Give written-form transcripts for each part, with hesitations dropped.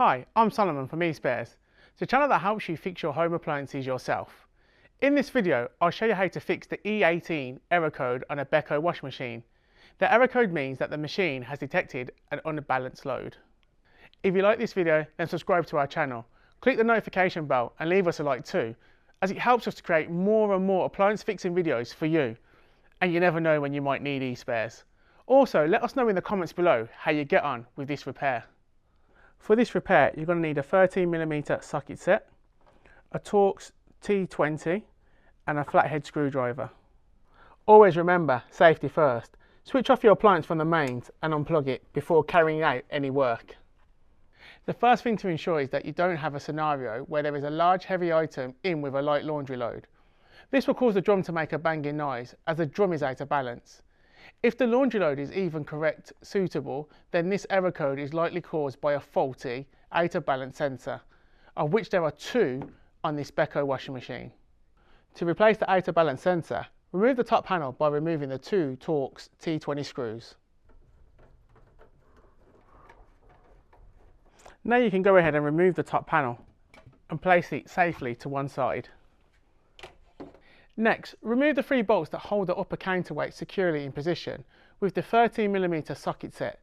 Hi, I'm Solomon from eSpares, the channel that helps you fix your home appliances yourself. In this video, I'll show you how to fix the E18 error code on a Beko washing machine. The error code means that the machine has detected an unbalanced load. If you like this video, then subscribe to our channel. Click the notification bell and leave us a like too, as it helps us to create more and more appliance fixing videos for you. And you never know when you might need eSpares. Also, let us know in the comments below how you get on with this repair. For this repair, you're going to need a 13mm socket set, a Torx T20 and a flathead screwdriver. Always remember, safety first. Switch off your appliance from the mains and unplug it before carrying out any work. The first thing to ensure is that you don't have a scenario where there is a large heavy item in with a light laundry load. This will cause the drum to make a banging noise as the drum is out of balance. If the laundry load is even correct suitable, then this error code is likely caused by a faulty out of balance sensor, of which there are two on this Beko washing machine. To replace the out of balance sensor, remove the top panel by removing the two Torx T20 screws. Now you can go ahead and remove the top panel and place it safely to one side. Next, remove the three bolts that hold the upper counterweight securely in position with the 13mm socket set.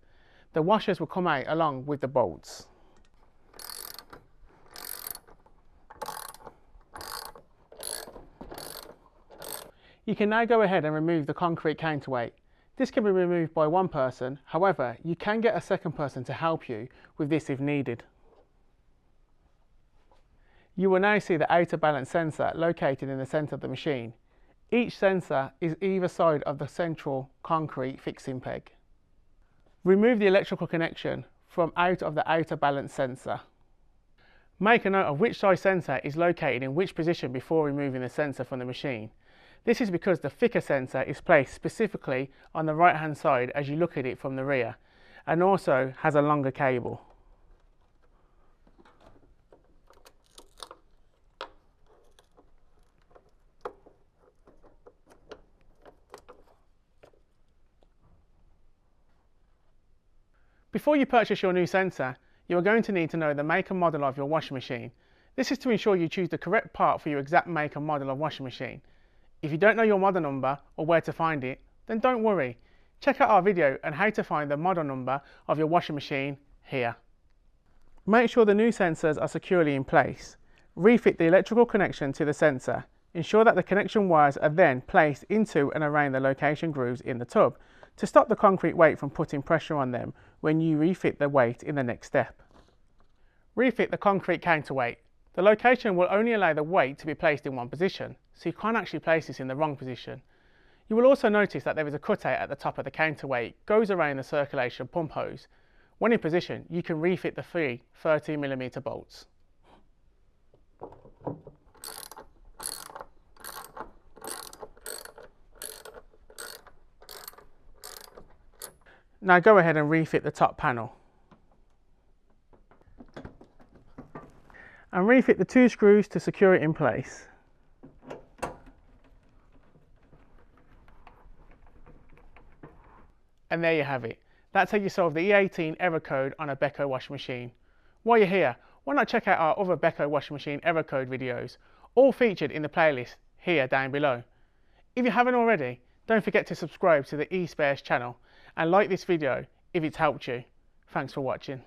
The washers will come out along with the bolts. You can now go ahead and remove the concrete counterweight. This can be removed by one person, however, you can get a second person to help you with this if needed. You will now see the out of balance sensor located in the centre of the machine. Each sensor is either side of the central concrete fixing peg. Remove the electrical connection from out of the out of balance sensor. Make a note of which size sensor is located in which position before removing the sensor from the machine. This is because the thicker sensor is placed specifically on the right hand side as you look at it from the rear, and also has a longer cable. Before you purchase your new sensor, you are going to need to know the make and model of your washing machine. This is to ensure you choose the correct part for your exact make and model of washing machine. If you don't know your model number or where to find it, then don't worry. Check out our video on how to find the model number of your washing machine here. Make sure the new sensors are securely in place. Refit the electrical connection to the sensor. Ensure that the connection wires are then placed into and around the location grooves in the tub to stop the concrete weight from putting pressure on them when you refit the weight in the next step. Refit the concrete counterweight. The location will only allow the weight to be placed in one position, so you can't actually place this in the wrong position. You will also notice that there is a cutout at the top of the counterweight, goes around the circulation pump hose. When in position, you can refit the three 13mm bolts. Now go ahead and refit the top panel. And refit the two screws to secure it in place. And there you have it. That's how you solve the E18 error code on a Beko washing machine. While you're here, why not check out our other Beko washing machine error code videos, all featured in the playlist here down below. If you haven't already, don't forget to subscribe to the eSpares channel and like this video if it's helped you. Thanks for watching.